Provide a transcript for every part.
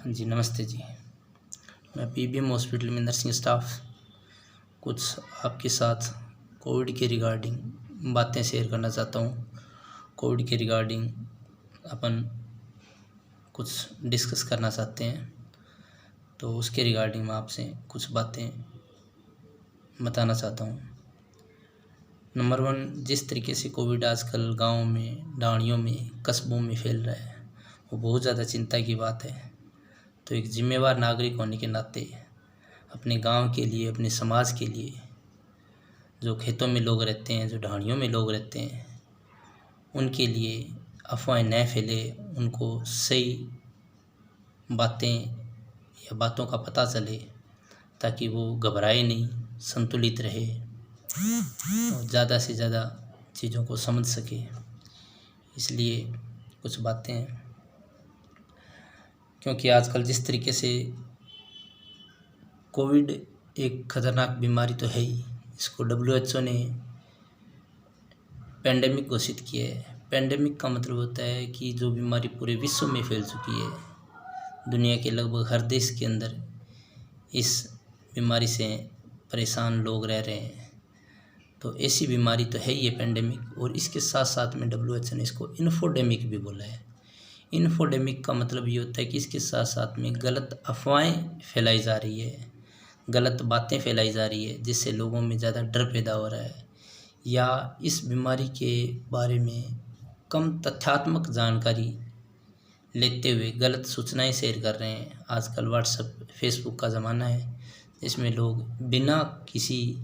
हाँ जी, नमस्ते जी। मैं पीबीएम हॉस्पिटल में नर्सिंग स्टाफ कुछ आपके साथ कोविड के रिगार्डिंग बातें शेयर करना चाहता हूँ। कोविड के रिगार्डिंग अपन कुछ डिस्कस करना चाहते हैं, तो उसके रिगार्डिंग मैं आपसे कुछ बातें बताना चाहता हूँ। नंबर 1, जिस तरीके से कोविड आजकल गाँव में, ढाणियों में, कस्बों में फैल रहा है, वो बहुत ज़्यादा चिंता की बात है। तो एक जिम्मेवार नागरिक होने के नाते अपने गांव के लिए, अपने समाज के लिए, जो खेतों में लोग रहते हैं, जो ढाणियों में लोग रहते हैं, उनके लिए अफवाहें न फैले, उनको सही बातें या बातों का पता चले ताकि वो घबराए नहीं, संतुलित रहे और ज़्यादा से ज़्यादा चीज़ों को समझ सके। इसलिए कुछ बातें हैं, क्योंकि आजकल जिस तरीके से कोविड एक खतरनाक बीमारी तो है ही, इसको WHO ने पेंडेमिक घोषित किया है। पेंडेमिक का मतलब होता है कि जो बीमारी पूरे विश्व में फैल चुकी है, दुनिया के लगभग हर देश के अंदर इस बीमारी से परेशान लोग रह रहे हैं। तो ऐसी बीमारी तो है ही है पेंडेमिक, और इसके साथ साथ में WHO ने इसको इन्फोडेमिक भी बोला है। इन्फोडेमिक का मतलब ये होता है कि इसके साथ साथ में गलत अफवाहें फैलाई जा रही है, गलत बातें फैलाई जा रही है, जिससे लोगों में ज़्यादा डर पैदा हो रहा है, या इस बीमारी के बारे में कम तथ्यात्मक जानकारी लेते हुए गलत सूचनाएं शेयर कर रहे हैं। आजकल व्हाट्सएप, फेसबुक का ज़माना है, जिसमें लोग बिना किसी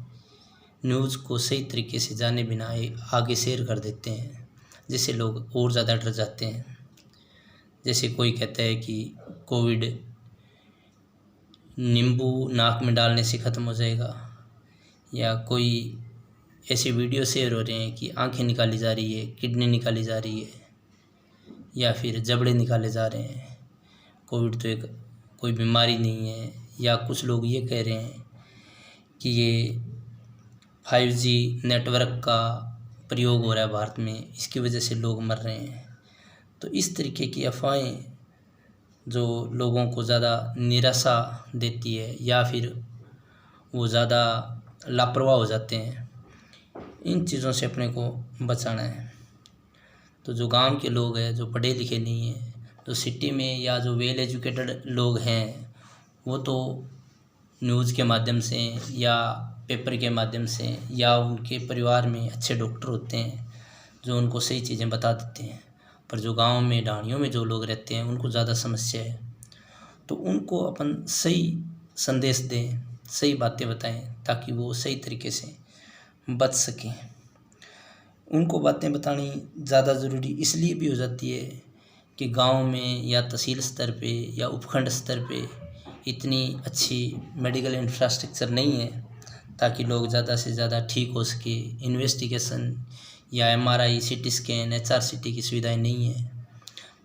न्यूज़ को सही तरीके से जाने बिना आगे शेयर कर देते हैं, जिससे लोग और ज़्यादा डर जाते हैं। जैसे कोई कहता है कि कोविड नींबू नाक में डालने से ख़त्म हो जाएगा, या कोई ऐसी वीडियो शेयर हो रहे हैं कि आंखें निकाली जा रही है, किडनी निकाली जा रही है, या फिर जबड़े निकाले जा रहे हैं। कोविड तो एक कोई बीमारी नहीं है। या कुछ लोग ये कह रहे हैं कि ये 5G नेटवर्क का प्रयोग हो रहा है भारत में, इसकी वजह से लोग मर रहे हैं। तो इस तरीके की अफवाहें जो लोगों को ज़्यादा निराशा देती है, या फिर वो ज़्यादा लापरवाह हो जाते हैं, इन चीज़ों से अपने को बचाना है। तो जो गांव के लोग हैं, जो पढ़े लिखे नहीं हैं, जो सिटी में या जो वेल एजुकेटेड लोग हैं, वो तो न्यूज़ के माध्यम से या पेपर के माध्यम से, या उनके परिवार में अच्छे डॉक्टर होते हैं जो उनको सही चीज़ें बता देते हैं। पर जो गांव में, ढाणियों में जो लोग रहते हैं, उनको ज़्यादा समस्या है। तो उनको अपन सही संदेश दें, सही बातें बताएं, ताकि वो सही तरीके से बच सकें। उनको बातें बतानी ज़्यादा ज़रूरी इसलिए भी हो जाती है कि गांव में या तहसील स्तर पे या उपखंड स्तर पे इतनी अच्छी मेडिकल इंफ्रास्ट्रक्चर नहीं है ताकि लोग ज़्यादा से ज़्यादा ठीक हो सके। इन्वेस्टिगेशन या MRI, CT स्कैन, HRCT की सुविधाएं नहीं है।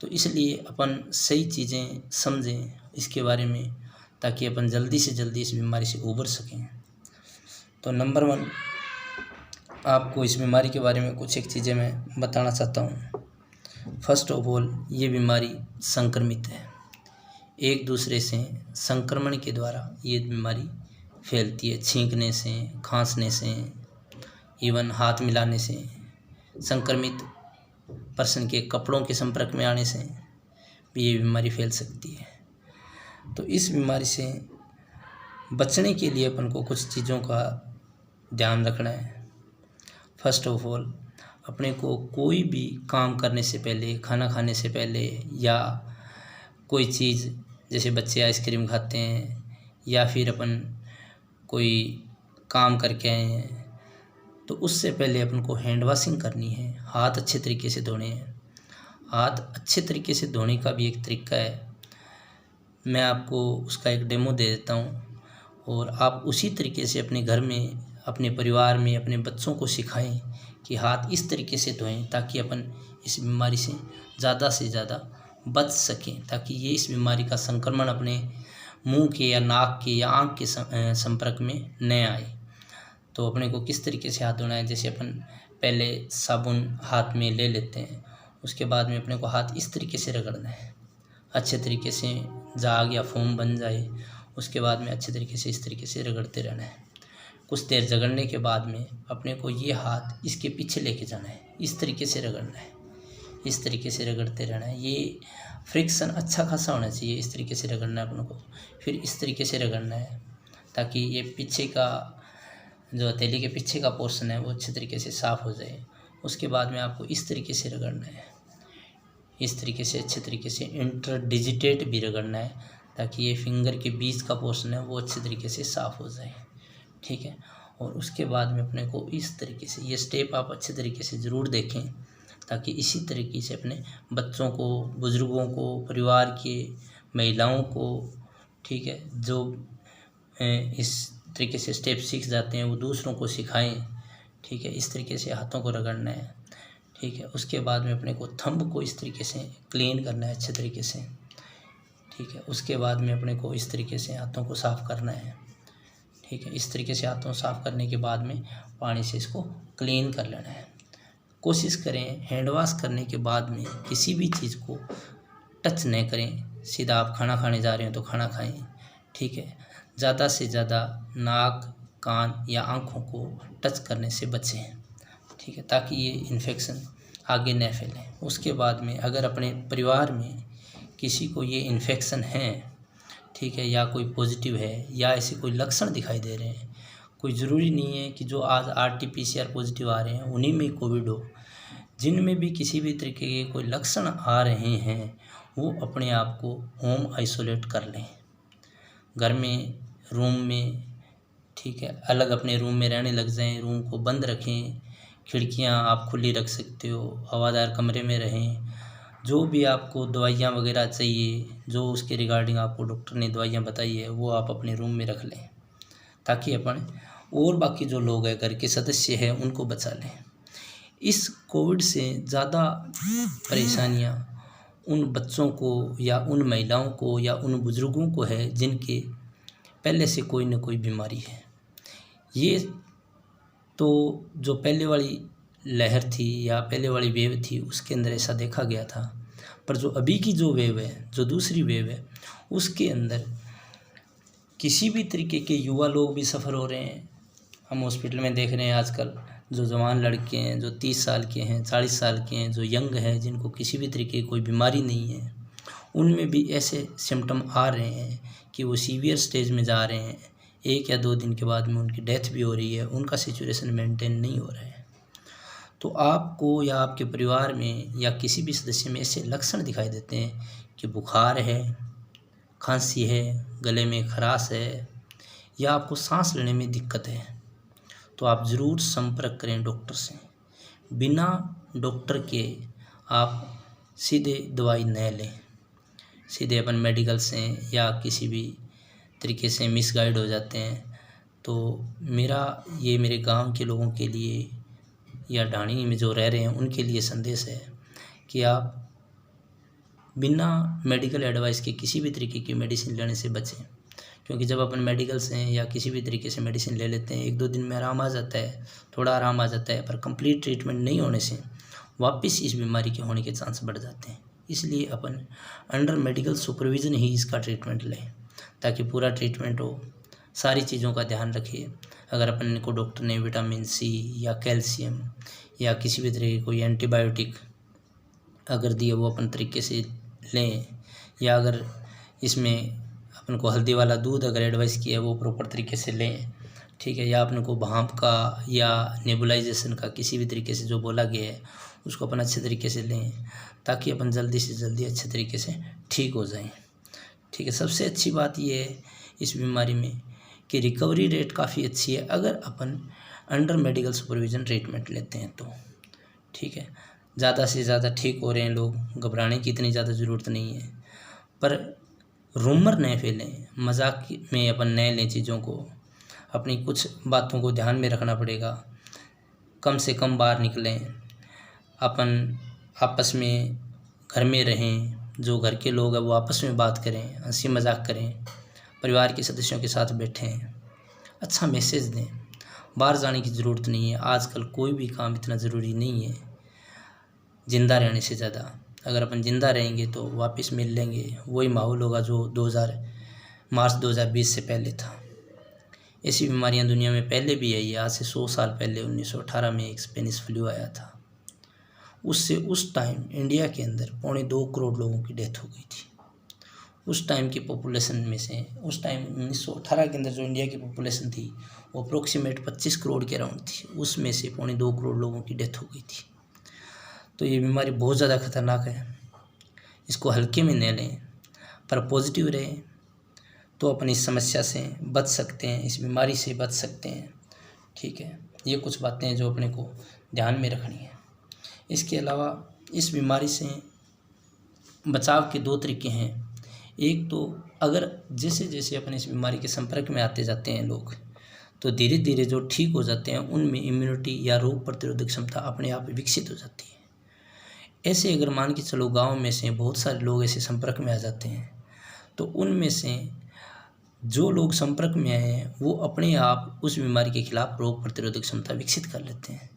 तो इसलिए अपन सही चीज़ें समझें इसके बारे में, ताकि अपन जल्दी से जल्दी इस बीमारी से उबर सकें। तो नंबर 1, आपको इस बीमारी के बारे में कुछ एक चीज़ें मैं बताना चाहता हूँ। फर्स्ट ऑफ ऑल, ये बीमारी संक्रमित है। एक दूसरे से संक्रमण के द्वारा ये बीमारी फैलती है, छींकने से, खांसने से, इवन हाथ मिलाने से, संक्रमित पर्सन के कपड़ों के संपर्क में आने से भी ये बीमारी फैल सकती है। तो इस बीमारी से बचने के लिए अपन को कुछ चीज़ों का ध्यान रखना है। फर्स्ट ऑफ ऑल, अपने को कोई भी काम करने से पहले, खाना खाने से पहले, या कोई चीज़ जैसे बच्चे आइसक्रीम खाते हैं, या फिर अपन कोई काम करके आए हैं, तो उससे पहले अपन को हैंड वॉशिंग करनी है, हाथ अच्छे तरीके से धोने हैं। हाथ अच्छे तरीके से धोने का भी एक तरीका है, मैं आपको उसका एक डेमो दे देता हूँ, और आप उसी तरीके से अपने घर में, अपने परिवार में, अपने बच्चों को सिखाएं कि हाथ इस तरीके से धोएं, ताकि अपन इस बीमारी से ज़्यादा बच सकें, ताकि ये इस बीमारी का संक्रमण अपने मुंह के या नाक के या आँख के संपर्क में न आए। तो अपने को किस तरीके से हाथ धोना है, जैसे अपन पहले साबुन हाथ में ले लेते हैं, उसके बाद में अपने को हाथ इस तरीके से रगड़ना है, अच्छे तरीके से जाग या फोम बन जाए, उसके बाद में अच्छे तरीके से इस तरीके से रगड़ते रहना है। कुछ देर रगड़ने के बाद में अपने को ये हाथ इसके पीछे लेके जाना है, इस तरीके से रगड़ना है, इस तरीके से रगड़ते रहना है। ये फ्रिक्शन अच्छा खासा होना चाहिए, इस तरीके से रगड़ना है अपने को। फिर इस तरीके से रगड़ना है ताकि ये पीछे का जो हथेली के पीछे का पोर्शन है वो अच्छे तरीके से साफ़ हो जाए। उसके बाद में आपको इस तरीके से रगड़ना है, इस तरीके से अच्छे तरीके से इंटरडिजिटेट भी रगड़ना है ताकि ये फिंगर के बीच का पोर्शन है वो अच्छे तरीके से साफ़ हो जाए, ठीक है। और उसके बाद में अपने को इस तरीके से, ये स्टेप आप अच्छे तरीके से ज़रूर देखें ताकि इसी तरीके से अपने बच्चों को, बुज़ुर्गों को, परिवार के महिलाओं को, ठीक है, जो इस तरीके से स्टेप सीख जाते हैं वो दूसरों को सिखाएं, ठीक है। इस तरीके से हाथों को रगड़ना है, ठीक है। उसके बाद में अपने को थंब को इस तरीके से क्लीन करना है अच्छे तरीके से, ठीक है। उसके बाद में अपने को इस तरीके से हाथों को साफ़ करना है, ठीक है। इस तरीके से हाथों साफ़ करने के बाद में पानी से इसको क्लीन कर लेना है। कोशिश करें हैंड वॉश करने के बाद में किसी भी चीज़ को टच नहीं करें। सीधा आप खाना खाने जा रहे हो तो खाना खाएं, ठीक है। ज़्यादा से ज़्यादा नाक, कान या आँखों को टच करने से बचें, ठीक है, ताकि ये इन्फेक्शन आगे न फैले। उसके बाद में अगर अपने परिवार में किसी को ये इन्फेक्शन है, ठीक है, या कोई पॉजिटिव है या ऐसे कोई लक्षण दिखाई दे रहे हैं, कोई ज़रूरी नहीं है कि जो आज RT-PCR पॉजिटिव आ रहे हैं उन्हीं में कोविड हो। जिनमें भी किसी भी तरीके के कोई लक्षण आ रहे हैं वो अपने आप को होम आइसोलेट कर लें, घर में, रूम में, ठीक है, अलग अपने रूम में रहने लग जाएं। रूम को बंद रखें, खिड़कियां आप खुली रख सकते हो, हवादार कमरे में रहें। जो भी आपको दवाइयाँ वगैरह चाहिए, जो उसके रिगार्डिंग आपको डॉक्टर ने दवाइयाँ बताई है वो आप अपने रूम में रख लें ताकि अपन और बाकी जो लोग हैं, घर के सदस्य हैं, उनको बचा लें। इस कोविड से ज़्यादा परेशानियां उन बच्चों को या उन महिलाओं को या उन बुज़ुर्गों को है जिनके पहले से कोई न कोई बीमारी है। ये तो जो पहले वाली लहर थी या पहले वाली वेव थी उसके अंदर ऐसा देखा गया था, पर जो अभी की जो वेव है, जो दूसरी वेव है, उसके अंदर किसी भी तरीके के युवा लोग भी सफ़र हो रहे हैं। हम हॉस्पिटल में देख रहे हैं आजकल जो जवान लड़के हैं, जो 30 साल के हैं, 40 साल के हैं, जो यंग हैं, जिनको किसी भी तरीके की कोई बीमारी नहीं है, उनमें भी ऐसे सिम्टम आ रहे हैं कि वो सीवियर स्टेज में जा रहे हैं। 1 या 2 दिन के बाद में उनकी डेथ भी हो रही है, उनका सिचुएशन मेंटेन नहीं हो रहा है। तो आपको या आपके परिवार में या किसी भी सदस्य में ऐसे लक्षण दिखाई देते हैं कि बुखार है, खांसी है, गले में खराश है या आपको सांस लेने में दिक्कत है, तो आप ज़रूर संपर्क करें डॉक्टर से। बिना डॉक्टर के आप सीधे दवाई न लें, सीधे अपन मेडिकल से या किसी भी तरीके से मिसगाइड हो जाते हैं। तो मेरे गांव के लोगों के लिए या ढाणी में जो रह रहे हैं उनके लिए संदेश है कि आप बिना मेडिकल एडवाइस के किसी भी तरीके की मेडिसिन लेने से बचें, क्योंकि जब अपन मेडिकल से या किसी भी तरीके से मेडिसिन ले लेते हैं 1-2 दिन में आराम आ जाता है, थोड़ा आराम आ जाता है, पर कंप्लीट ट्रीटमेंट नहीं होने से वापस इस बीमारी के होने के चांस बढ़ जाते हैं। इसलिए अपन अंडर मेडिकल सुपरविज़न ही इसका ट्रीटमेंट लें ताकि पूरा ट्रीटमेंट हो, सारी चीज़ों का ध्यान रखिए। अगर अपन को डॉक्टर ने विटामिन C या कैल्शियम या किसी भी तरह की कोई एंटीबायोटिक अगर दिए वो अपन तरीके से लें, या अगर इसमें अपन को हल्दी वाला दूध अगर एडवाइस किया है वो प्रॉपर तरीके से लें, ठीक है, या अपने को भाप का या नेबुलाइजेशन का किसी भी तरीके से जो बोला गया है उसको अपन अच्छे तरीके से लें ताकि अपन जल्दी से जल्दी अच्छे तरीके से ठीक हो जाएं, ठीक है। सबसे अच्छी बात ये है इस बीमारी में कि रिकवरी रेट काफ़ी अच्छी है अगर अपन अंडर मेडिकल सुपरविज़न ट्रीटमेंट लेते हैं तो, ठीक है। ज़्यादा से ज़्यादा ठीक हो रहे हैं लोग, घबराने की इतनी ज़्यादा ज़रूरत नहीं है, पर रूमर नहीं फैलें, मजाक में अपन न लें चीज़ों को। अपनी कुछ बातों को ध्यान में रखना पड़ेगा, कम से कम बाहर निकलें, अपन आपस में घर में रहें, जो घर के लोग हैं वो आपस में बात करें, हंसी मजाक करें, परिवार के सदस्यों के साथ बैठें, अच्छा मैसेज दें। बाहर जाने की ज़रूरत नहीं है, आजकल कोई भी काम इतना ज़रूरी नहीं है ज़िंदा रहने से ज़्यादा। अगर अपन ज़िंदा रहेंगे तो वापस मिल लेंगे, वही माहौल होगा जो मार्च 2020 से पहले था। ऐसी बीमारियां दुनिया में पहले भी आई है। आज से 100 साल पहले 1918 में एक स्पेनिश फ्लू आया था। उससे उस टाइम इंडिया के अंदर 2.25 करोड़ लोगों की डेथ हो गई थी। उस टाइम की पॉपुलेशन में से, उस टाइम 1918 के अंदर जो इंडिया की पॉपुलेशन थी वो अप्रोक्सीमेट 25 करोड़ के अराउंड थी। उसमें से 2.25 करोड़ लोगों की डेथ हो गई थी। तो ये बीमारी बहुत ज़्यादा खतरनाक है। इसको हल्के में न लें, पर पॉजिटिव रहें तो अपनी इस समस्या से बच सकते हैं, इस बीमारी से बच सकते हैं। ठीक है, ये कुछ बातें हैं जो अपने को ध्यान में रखनी है। इसके अलावा इस बीमारी से बचाव के 2 तरीके हैं। एक तो अगर जैसे जैसे अपने इस बीमारी के संपर्क में आते जाते हैं लोग, तो धीरे धीरे जो ठीक हो जाते हैं उनमें इम्यूनिटी या रोग प्रतिरोधक क्षमता अपने आप विकसित हो जाती है। ऐसे अगर मान के चलो गाँव में से बहुत सारे लोग ऐसे संपर्क में आ जाते हैं, तो उनमें से जो लोग संपर्क में आए हैं वो अपने आप उस बीमारी के खिलाफ रोग प्रतिरोधक क्षमता विकसित कर लेते हैं,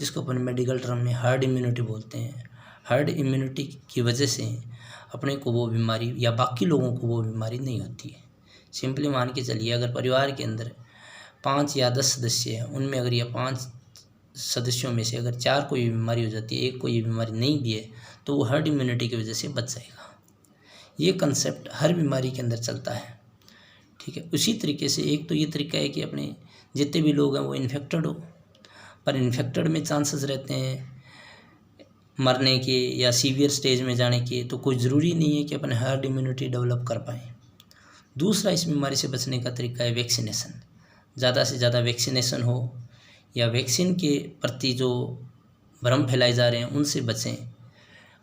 जिसको अपन मेडिकल टर्म में हर्ड इम्यूनिटी बोलते हैं। हर्ड इम्यूनिटी की वजह से अपने को वो बीमारी या बाकी लोगों को वो बीमारी नहीं होती है। सिंपली मान के चलिए, अगर परिवार के अंदर 5 या 10 सदस्य हैं, उनमें अगर ये 5 सदस्यों में से अगर 4 को ये बीमारी हो जाती है, एक को ये बीमारी नहीं भी है, तो वो हर्ड इम्यूनिटी की वजह से बच जाएगा। ये कंसेप्ट हर बीमारी के अंदर चलता है। ठीक है, उसी तरीके से एक तो ये तरीका है कि अपने जितने भी लोग हैं वो इन्फेक्टेड हो, पर इन्फेक्टेड में चांसेस रहते हैं मरने के या सीवियर स्टेज में जाने के, तो कोई ज़रूरी नहीं है कि अपन हर्ड इम्यूनिटी डेवलप कर पाएँ। दूसरा इस बीमारी से बचने का तरीका है वैक्सीनेशन। ज़्यादा से ज़्यादा वैक्सीनेशन हो या वैक्सीन के प्रति जो भ्रम फैलाए जा रहे हैं उनसे बचें।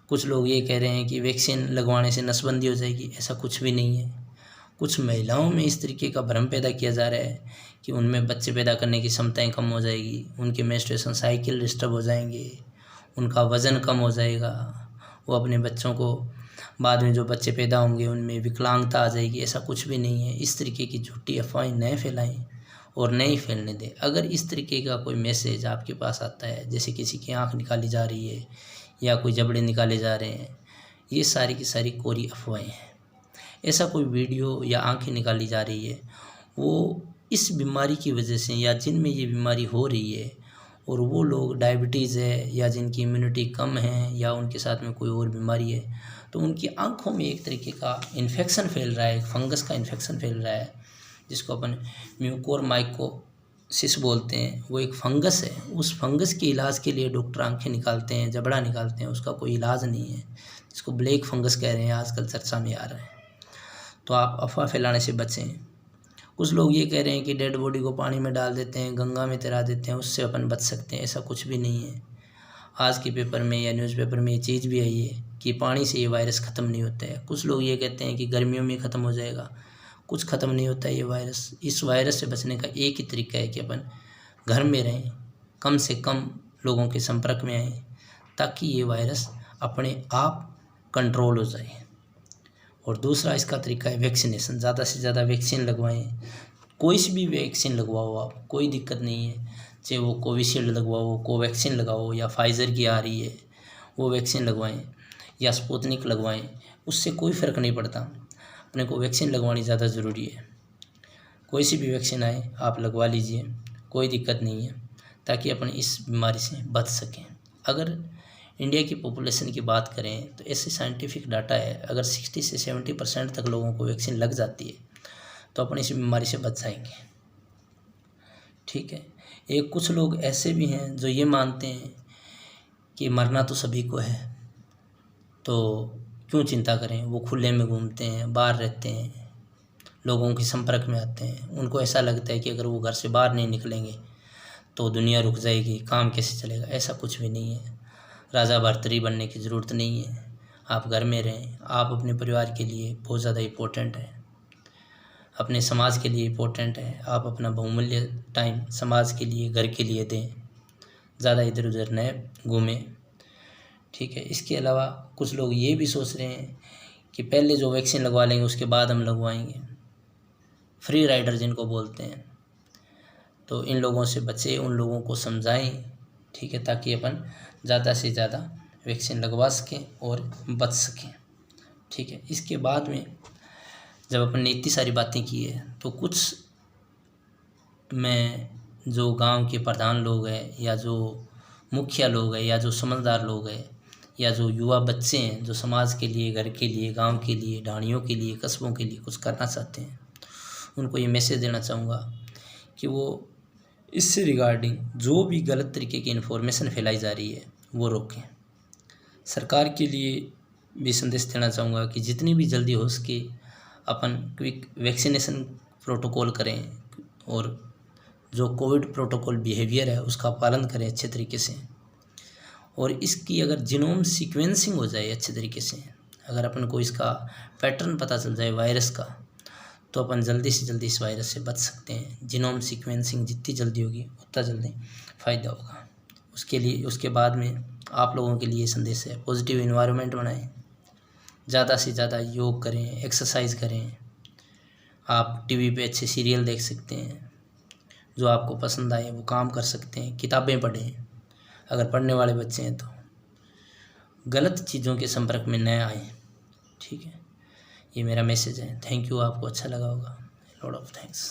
कुछ लोग ये कह रहे हैं कि वैक्सीन लगवाने से नसबंदी हो जाएगी, ऐसा कुछ भी नहीं है। कुछ महिलाओं में इस तरीके का भ्रम पैदा किया जा रहा है कि उनमें बच्चे पैदा करने की क्षमताएं कम हो जाएगी, उनके मेंस्ट्रुएशन साइकिल डिस्टर्ब हो जाएंगे, उनका वज़न कम हो जाएगा, वो अपने बच्चों को बाद में जो बच्चे पैदा होंगे उनमें विकलांगता आ जाएगी। ऐसा कुछ भी नहीं है। इस तरीके की झूठी अफवाहें न फैलाएं और नहीं फैलने दें। अगर इस तरीके का कोई मैसेज आपके पास आता है, जैसे किसी की आँख निकाली जा रही है या कोई जबड़े निकाले जा रहे हैं, ये सारी की सारी कोरी अफवाहें हैं। ऐसा कोई वीडियो या आँखें निकाली जा रही है, वो इस बीमारी की वजह से या जिनमें ये बीमारी हो रही है और वो लोग डायबिटीज़ है या जिनकी इम्यूनिटी कम है या उनके साथ में कोई और बीमारी है, तो उनकी आँखों में एक तरीके का इन्फेक्शन फैल रहा है, फंगस का इन्फेक्शन फैल रहा है, जिसको अपन म्यूकोरमाइकोसिस बोलते हैं। वो एक फंगस है। उस फंगस के इलाज के लिए डॉक्टर आँखें निकालते हैं, जबड़ा निकालते हैं, उसका कोई इलाज नहीं है, जिसको ब्लैक फंगस कह रहे हैं, आजकल चर्चा में आ रहा है। तो आप अफवाह फैलाने से बचें। कुछ लोग ये कह रहे हैं कि डेड बॉडी को पानी में डाल देते हैं, गंगा में तैरा देते हैं, उससे अपन बच सकते हैं। ऐसा कुछ भी नहीं है। आज के पेपर में या न्यूज़पेपर में ये चीज़ भी आई है कि पानी से ये वायरस ख़त्म नहीं होता है। कुछ लोग ये कहते हैं कि गर्मियों में ख़त्म हो जाएगा, कुछ ख़त्म नहीं होता है ये वायरस। इस वायरस से बचने का एक ही तरीका है कि अपन घर में रहें, कम से कम लोगों के संपर्क में आएँ, ताकि ये वायरस अपने आप कंट्रोल हो जाए। और दूसरा इसका तरीका है वैक्सीनेशन। ज़्यादा से ज़्यादा वैक्सीन लगवाएं। कोई सी भी वैक्सीन लगवाओ आप, कोई दिक्कत नहीं है। चाहे वो कोविशील्ड लगवाओ, कोवैक्सीन लगाओ, या फाइज़र की आ रही है वो वैक्सीन लगवाएं, या स्पुतनिक लगवाएं, उससे कोई फ़र्क नहीं पड़ता। अपने को वैक्सीन लगवानी ज़्यादा ज़रूरी है। कोई सी भी वैक्सीन आए आप लगवा लीजिए, कोई दिक्कत नहीं है, ताकि अपन इस बीमारी से बच सकें। अगर इंडिया की पॉपुलेशन की बात करें तो ऐसे साइंटिफिक डाटा है, अगर 60 से 70% तक लोगों को वैक्सीन लग जाती है तो अपन इस बीमारी से बच जाएंगे। ठीक है, एक कुछ लोग ऐसे भी हैं जो ये मानते हैं कि मरना तो सभी को है, तो क्यों चिंता करें। वो खुले में घूमते हैं, बाहर रहते हैं, लोगों के संपर्क में आते हैं। उनको ऐसा लगता है कि अगर वो घर से बाहर नहीं निकलेंगे तो दुनिया रुक जाएगी, काम कैसे चलेगा। ऐसा कुछ भी नहीं है। राजा भर्तृहरि बनने की ज़रूरत नहीं है। आप घर में रहें। आप अपने परिवार के लिए बहुत ज़्यादा इम्पोर्टेंट है, अपने समाज के लिए इम्पोर्टेंट है। आप अपना बहुमूल्य टाइम समाज के लिए, घर के लिए दें, ज़्यादा इधर उधर न घूमें। ठीक है, इसके अलावा कुछ लोग ये भी सोच रहे हैं कि पहले जो वैक्सीन लगवा लेंगे उसके बाद हम लगवाएंगे, फ्री राइडर जिनको बोलते हैं। तो इन लोगों से बचें, उन लोगों को समझाएं। ठीक है, ताकि अपन ज़्यादा से ज़्यादा वैक्सीन लगवा सकें और बच सकें। ठीक है, इसके बाद में जब अपन ने इतनी सारी बातें की है तो कुछ मैं जो गांव के प्रधान लोग हैं या जो मुखिया लोग हैं या जो समझदार लोग हैं या जो युवा बच्चे हैं जो समाज के लिए, घर के लिए, गांव के लिए, ढाणियों के लिए, कस्बों के लिए कुछ करना चाहते हैं, उनको ये मैसेज देना चाहूँगा कि वो इससे रिगार्डिंग जो भी गलत तरीके की इन्फॉर्मेशन फैलाई जा रही है वो रोकें। सरकार के लिए भी संदेश देना चाहूँगा कि जितनी भी जल्दी हो सके अपन क्विक वैक्सीनेशन प्रोटोकॉल करें और जो कोविड प्रोटोकॉल बिहेवियर है उसका पालन करें अच्छे तरीके से। और इसकी अगर जीनोम सीक्वेंसिंग हो जाए अच्छे तरीके से, अगर अपन को इसका पैटर्न पता चल जाए वायरस का, तो अपन जल्दी से जल्दी इस वायरस से बच सकते हैं। जीनोम सीक्वेंसिंग जितनी जल्दी होगी उतना जल्दी फ़ायदा होगा। उसके बाद में आप लोगों के लिए संदेश है, पॉजिटिव इन्वायरमेंट बनाएं, ज़्यादा से ज़्यादा योग करें, एक्सरसाइज करें। आप टीवी पे अच्छे सीरियल देख सकते हैं, जो आपको पसंद आए वो काम कर सकते हैं, किताबें पढ़ें, अगर पढ़ने वाले बच्चे हैं तो गलत चीज़ों के संपर्क में न आएँ। ठीक है, ये मेरा मैसेज है। थैंक यू, आपको अच्छा लगा होगा। Lot of thanks.